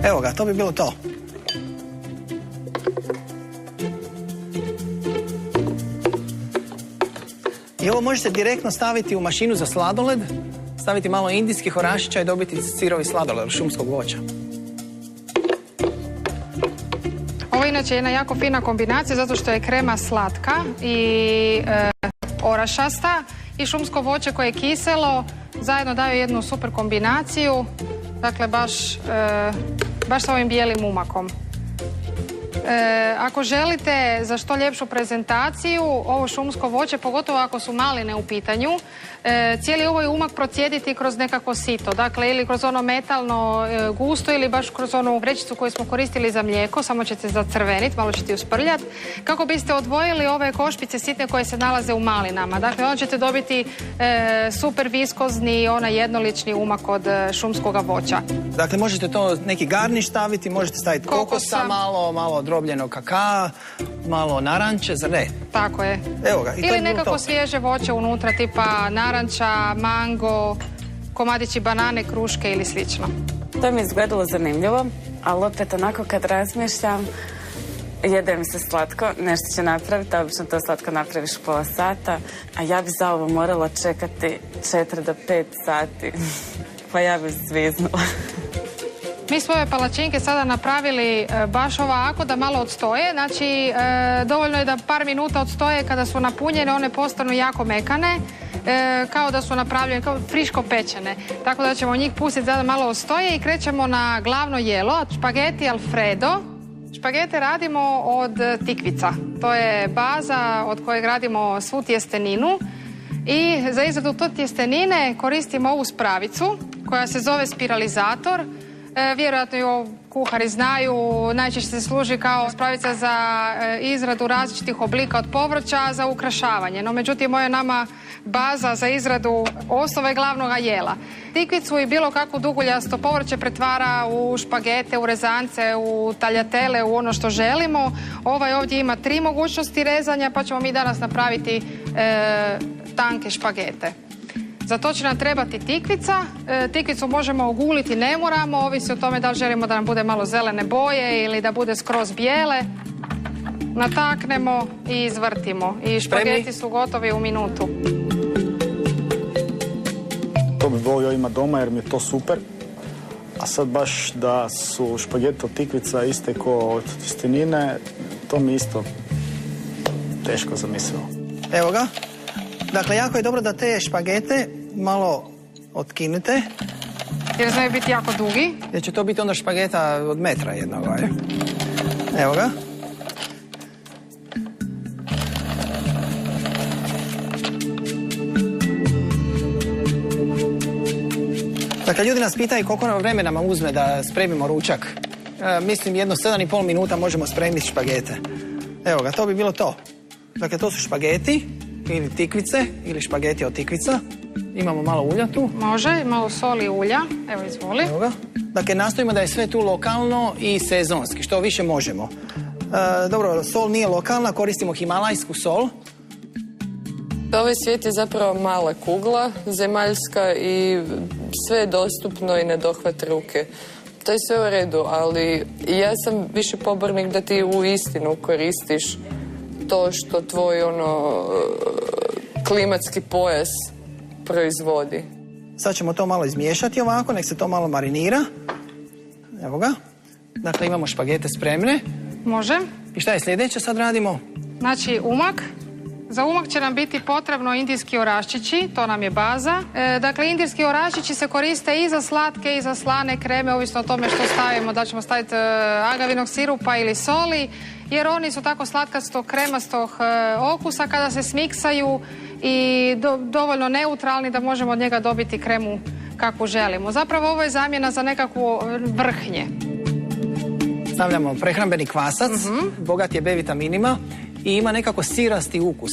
S4: Evo ga, to bi bilo to. I ovo možete direktno staviti u mašinu za sladoled, staviti malo indijskih orašića i dobiti sirovi sladoled šumskog voća.
S5: Ovo je inače jedna jako fina kombinacija zato što je krema slatka i orašasta i šumsko voće koje je kiselo zajedno daju jednu super kombinaciju, dakle baš sa ovim bijelim umakom. Ako želite za što ljepšu prezentaciju, ovo šumsko voće, pogotovo ako su maline u pitanju, cijeli ovaj umak procijediti kroz nekako sito. Dakle, ili kroz ono metalno gusto ili baš kroz onu vrećicu koju smo koristili za mlijeko, samo ćete zacrveniti, malo ćete usprljati, kako biste odvojili ove košpice sitne koje se nalaze u malinama. Dakle, onda ćete dobiti super viskozni, onaj jednolični umak od šumskoga voća.
S4: Dakle, možete to neki garniš staviti, možete staviti kokosa malo drobljenog kakaa, malo naranče, zar ne?
S5: Tako je.
S4: Evo ga.
S5: Ili nekako svježe voće unutra, tipa naranča, mango, komadići banane, kruške ili slično.
S6: To mi je izgledalo zanimljivo, ali opet onako kad razmišljam, jede mi se slatko, nešto će napraviti, obično to slatko napraviš pola sata, a ja bi za ovo morala čekati 4 do 5 sati, pa ja bi zviznula.
S5: Mi smo ove palačinke sada napravili baš ovako da malo odstoje, znači dovoljno je da par minuta odstoje, kada su napunjene one postanu jako mekane, kao da su napravljene, kao friško pečene. Tako da ćemo njih pustiti da malo odstoje i krećemo na glavno jelo, špageti Alfredo. Špagete radimo od tikvica, to je baza od kojeg radimo svu tjesteninu i za izradu te tjestenine koristimo ovu spravicu koja se zove spiralizator. Vjerojatno ju kuhari znaju, najčešće se služi kao spravica za izradu različitih oblika od povrća za ukrašavanje. No, međutim, ovo je nama baza za izradu osnove glavnog jela. Tikvicu i bilo kakvu duguljasto povrće pretvara u špagete, u rezance, u taljatele, u ono što želimo. Ovaj ovdje ima 3 mogućnosti rezanja, pa ćemo mi danas napraviti tanke špagete. Za to će nam trebati tikvica. Tikvicu možemo oguliti, ne moramo, ovisi o tome da li želimo da nam bude malo zelene boje ili da bude skroz bijele. Nataknemo i izvrtimo. I špageti su gotovi u minutu.
S9: To bi volio imati doma jer mi je to super. A sad baš da su špageti od tikvica iste ko od tjestenine, to mi isto teško zamislivo.
S4: Evo ga. Dakle, jako je dobro da te špagete malo otkinete.
S5: Jer znaju biti jako dugi.
S4: Jer će to biti onda špageta od metra jednog. Evo ga. Dakle, ljudi nas pitaju koliko vremena nam uzme da spremimo ručak. Mislim, jedno 7,5 minuta možemo spremiti špagete. Evo ga, to bi bilo to. Dakle, to su špageti. Ili tikvice, ili špageti od tikvica. Imamo malo ulja tu.
S5: Može, malo soli i ulja. Evo, izvoli.
S4: Evo ga. Dakle, nastojimo da je sve tu lokalno i sezonski, što više možemo. Dobro, sol nije lokalna, koristimo himalajsku sol.
S8: Ovaj svijet je zapravo mala kugla, zemaljska i sve je dostupno i na dohvat ruke. To je sve u redu, ali ja sam više pobornik da ti u istinu koristiš to što tvoj klimatski pojas proizvodi.
S4: Sad ćemo to malo izmiješati ovako, nek se to malo marinira. Evo ga. Dakle, imamo špagete spremne.
S5: Može.
S4: I šta je sljedeće sad radimo?
S5: Znači, umak. Za umak će nam biti potrebno indijski oraščići, to nam je baza. Dakle, indijski oraščići se koriste i za slatke i za slane kreme, ovisno o tome što stavimo, da ćemo staviti agavinog sirupa ili soli, jer oni su tako slatkastog, kremastog okusa kada se smiksaju i dovoljno neutralni da možemo od njega dobiti kremu kakvu želimo. Zapravo ovo je zamjena za nekakvu vrhnje.
S4: Stavljamo prehrambeni kvasac, bogat je B vitaminima i ima nekako sirasti ukus.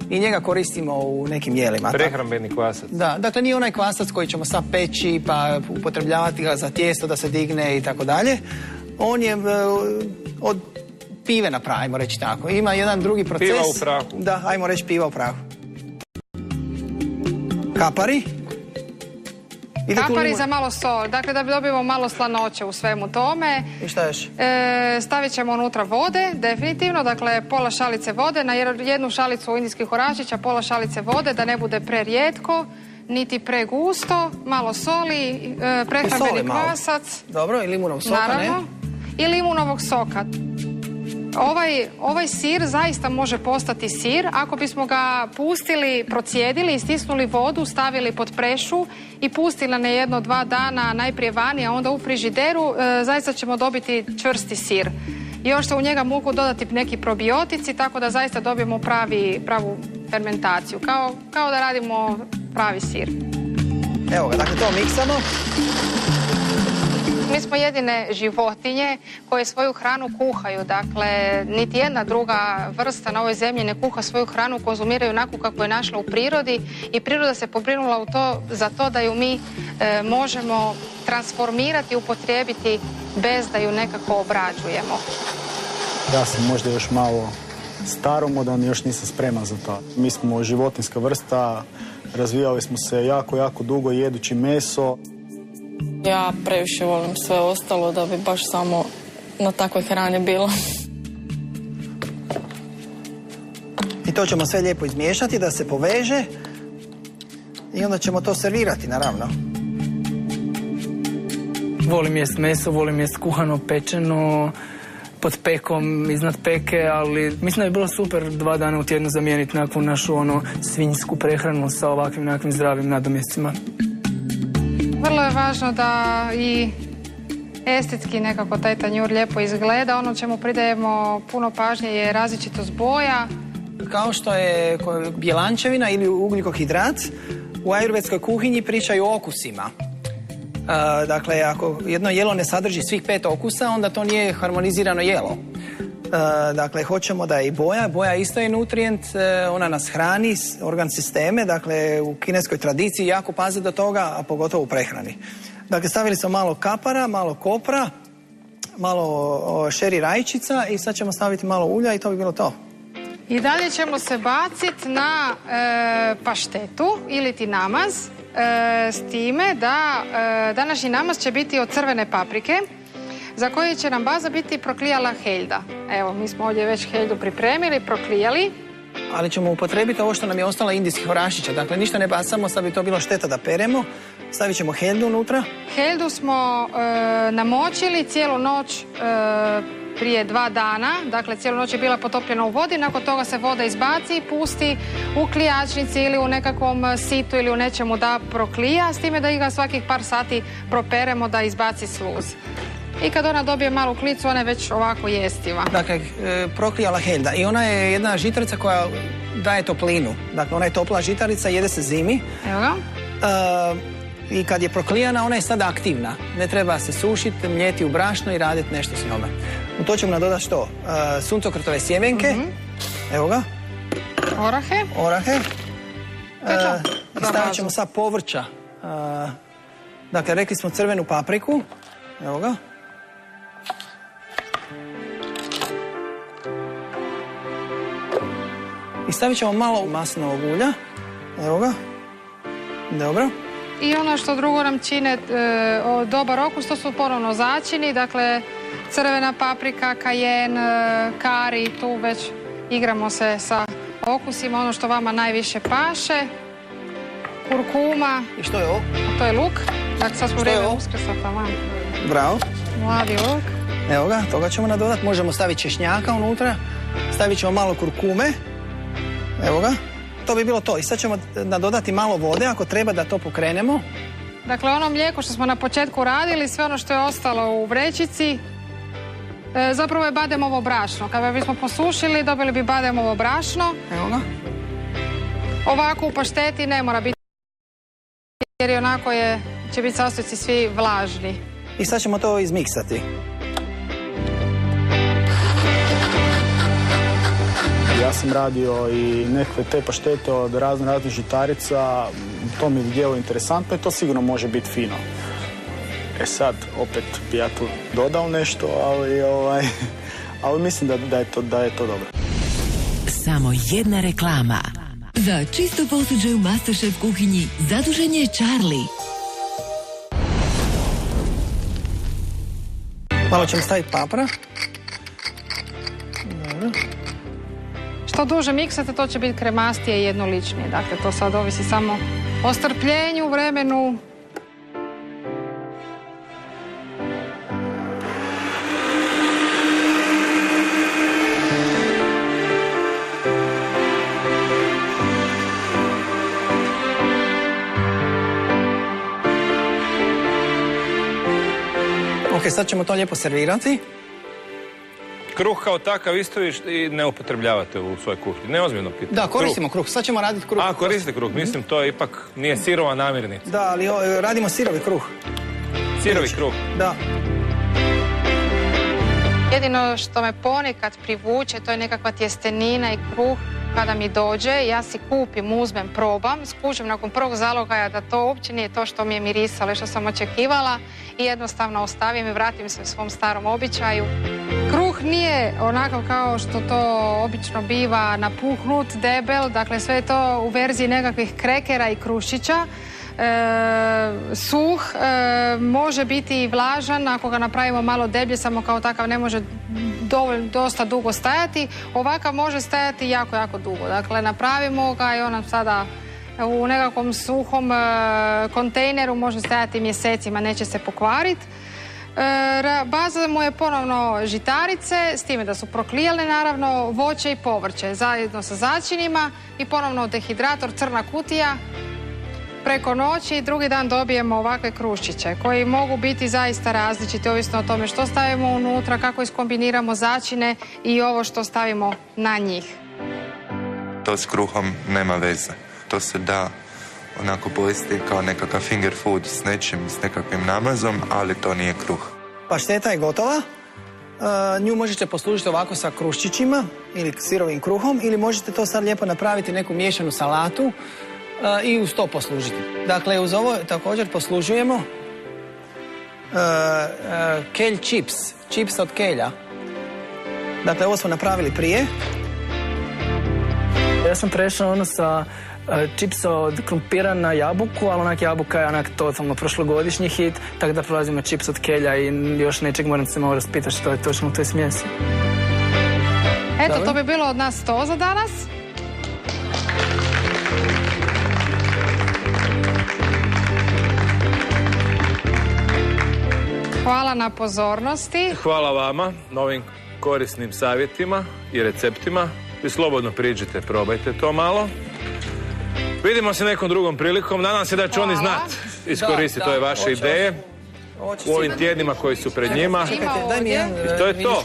S4: I njega koristimo u nekim jelima.
S2: Prehrambeni kvasac.
S4: Da, dakle nije onaj kvasac koji ćemo sad peći pa upotrebljavati ga za tijesto da se digne i tako dalje. On je od pive napravimo, reći tako. Ima jedan drugi proces.
S2: Piva u prahu.
S4: Da, ajmo reći piva u prahu. Kapari.
S5: Kapari za malo sol, dakle da bi dobimo malo slanoće u svemu tome.
S4: I šta još?
S5: Stavit ćemo unutra vode, definitivno, dakle pola šalice vode, na jednu šalicu indijskih oraščića, pola šalice vode, da ne bude prerijetko, niti pregusto, malo soli, prehrambeni kvasac.
S4: Dobro, i limunovog soka,
S5: naravno,
S4: ne?
S5: I limunovog soka. Ovaj sir zaista može postati sir ako bismo ga pustili, procijedili, istisnuli vodu, stavili pod prešu i pustili na 1-2 dana najprije vani, a onda u frižideru, zaista ćemo dobiti čvrsti sir. i još se u njega mogu dodati neki probiotici, tako da zaista dobijemo pravu fermentaciju, kao da radimo pravi sir.
S4: Evo ga, dakle to miksamo.
S5: Mi smo jedine životinje koje svoju hranu kuhaju, dakle niti jedna druga vrsta na ovoj zemlji ne kuha svoju hranu, konzumiraju onako kako je našla u prirodi i priroda se pobrinula za to da ju mi možemo transformirati, upotrijebiti bez da ju nekako obrađujemo.
S9: Ja sam možda još malo staromodan i još nisam spreman za to. Mi smo životinjska vrsta, razvijali smo se jako dugo jedući meso.
S10: Ja previše volim sve ostalo da bi baš samo na takvoj hrani bilo.
S4: I to ćemo sve lijepo izmiješati da se poveže i onda ćemo to servirati, naravno.
S7: Volim jest meso, volim jest kuhano, pečeno, pod pekom, iznad peke, ali mislim da bi bilo super 2 dana u tjednu zamijeniti nekakvu našu svinjsku prehranu sa ovakvim nekakvim zdravim nadomjescima.
S5: Vrlo je važno da i estetski nekako taj tanjur lijepo izgleda. Ono čemu pridajemo puno pažnje je različitost boja.
S4: Kao što je bjelančevina ili ugljikohidrat, u ajurvedskoj kuhinji pričaju o okusima. Dakle, ako jedno jelo ne sadrži svih 5 okusa, onda to nije harmonizirano jelo. Dakle, hoćemo da je i boja isto je nutrijent, ona nas hrani, organ sisteme, dakle, u kineskoj tradiciji jako paze do toga, a pogotovo u prehrani. Dakle, stavili smo malo kapara, malo kopra, malo šeri rajčica i sad ćemo staviti malo ulja i to bi bilo to.
S5: I dalje ćemo se baciti na paštetu ili ti namaz, s time da današnji namaz će biti od crvene paprike, za koji će nam baza biti proklijala heljda. Evo, mi smo ovdje već heljdu pripremili, proklijali.
S4: Ali ćemo upotrebiti ovo što nam je ostalo indijskih orašića. Dakle, ništa ne bacamo, sad bi to bilo šteta da peremo. Stavit ćemo heljdu unutra.
S5: Heljdu smo namočili cijelu noć prije 2 dana. Dakle, cijelu noć je bila potopljena u vodi. Nakon toga se voda izbaci i pusti u klijačnici ili u nekakvom situ ili u nečemu da proklija. S time da ga svakih par sati properemo da izbaci sluz. I kad ona dobije malu klicu, ona je već ovako jestiva.
S4: Dakle, proklijala heljda. I ona je jedna žitarica koja daje toplinu. Dakle, ona je topla žitarica, jede se zimi.
S5: Evo ga.
S4: I kad je proklijana, ona je sada aktivna. Ne treba se sušiti, mljeti u brašno i raditi nešto s njome. U to ćemo nadodati što? Suncokrtove sjemenke. Evo ga. Orahe. I stavit ćemo sad povrća. Dakle, rekli smo crvenu papriku. Evo ga. I stavit ćemo malo maslinovog ulja. Evo ga. Dobro.
S5: I ono što drugo nam čine dobar okus, to su ponovno začini, dakle crvena paprika, kajen, kari, tu već igramo se sa okusima, ono što vama najviše paše, kurkuma.
S4: I što je ovo?
S5: To je luk, dakle sad smo vrijeme Uskrsa tamo.
S4: Bravo.
S5: Mladi luk.
S4: Evo ga, toga ćemo nadodati, možemo staviti češnjaka unutra, stavit ćemo malo kurkume, evo ga. To bi bilo to. I sad ćemo nadodati malo vode ako treba da to pokrenemo.
S5: Dakle, ono mlijeko što smo na početku radili, sve ono što je ostalo u vrećici, zapravo je bademovo brašno. Kada bismo posušili, dobili bi bademovo brašno.
S4: Evo ga.
S5: Ovako u pašteti ne mora biti, jer i onako će biti sastojci svi vlažni.
S4: I sad ćemo to izmiksati.
S9: Ja sam radio i nekakve te paštete od raznih žitarica, to mi je djelo interesantno i to sigurno može biti fino. Sad, opet bi ja tu dodao nešto, ali mislim da je to dobro.
S14: Samo jedna reklama. Za čisto posuđe u MasterChef kuhinji zadužen je Charlie.
S4: Malo ćemo staviti papra. Dobro.
S5: Što duže miksate, to će biti kremastije i jednoličnije. Dakle, to sad ovisi samo o strpljenju, vremenu.
S4: Ok, sad ćemo to lijepo servirati.
S2: kruh kao takav isto i ne upotrebljavate u svojoj kuhinji. Neozbiljno pitanje.
S4: Da, koristimo kruh. Sad ćemo raditi kruh.
S2: A, koristite kruh. Mislim, to ipak nije sirova namirnica.
S4: Da, ali radimo sirovi kruh.
S2: Sirovi kruh?
S4: Da.
S5: Jedino što me ponekad privuče, to je nekakva tjestenina i kruh. Kada mi dođe, ja si kupim, uzmem, probam, skužim nakon prvog zalogaja da to uopće nije to što mi je mirisalo i što sam očekivala i jednostavno ostavim i vratim se u svom starom običaju. Kruh nije onakav kao što to obično biva napuhnut, debel, dakle sve je to u verziji nekakvih krekera i krušića. Suh, može biti i vlažan, ako ga napravimo malo deblje, samo kao takav ne može dosta dugo stajati. Ovakav može stajati jako, jako dugo. Dakle, napravimo ga i on sada u nekakvom suhom kontejneru može stajati mjesecima, neće se pokvariti. Baza mu je ponovno žitarice, s time da su proklijale naravno, voće i povrće, zajedno sa začinima i ponovno dehidrator, crna kutija. Preko noći i drugi dan dobijemo ovakve kruščiće koji mogu biti zaista različiti ovisno o tome što stavimo unutra, kako iskombiniramo začine i ovo što stavimo na njih.
S3: To s kruhom nema veze. To se da onako pojesti kao nekakav finger food s nečim, s nekakvim namazom, ali to nije kruh.
S4: Pašteta je gotova. Nju možete poslužiti ovako sa kruščićima ili sirovim kruhom ili možete to sad lijepo napraviti neku miješanu salatu i uz to poslužiti. Dakle, uz ovo također poslužujemo kelj čips, čips od kelja. Dakle, ovo smo napravili prije.
S7: Ja sam prešao sa čipsa od krumpira na jabuku, ali onak jabuka je onak totalno prošlogodišnji hit, tako da prolazimo čips od kelja i još nečeg moram se malo raspitati što je točno u toj smjesi.
S5: Eto, to bi bilo od nas to za danas. Hvala na pozornosti.
S2: Hvala vama na ovim korisnim savjetima i receptima. Vi slobodno priđite, probajte to malo. Vidimo se nekom drugom prilikom. Nadam se da će oni znati iskoristiti ove vaše ideje u ovim tjednima koji su pred njima. I to je to.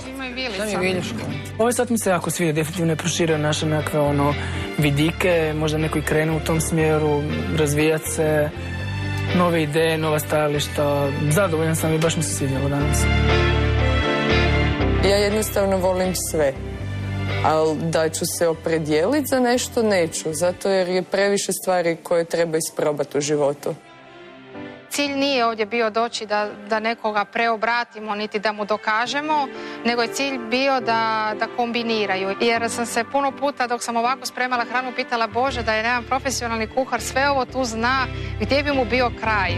S7: Ovaj sat mi se jako sviđa, definitivno je proširio naše nekakve vidike, možda neko i krene u tom smjeru, razvijati se, nove ideje, nova stajališta. Zadovoljan sam i baš mi se svidjelo danas.
S8: Ja jednostavno volim sve, ali da ću se opredijeliti za nešto neću, zato jer je previše stvari koje treba isprobati u životu.
S5: Cilj nije ovdje bio doći da nekoga preobratimo, niti da mu dokažemo, nego je cilj bio da kombiniraju. Jer sam se puno puta dok sam ovako spremala hranu pitala Bože da je jedan profesionalni kuhar sve ovo tu zna, gdje bi mu bio kraj.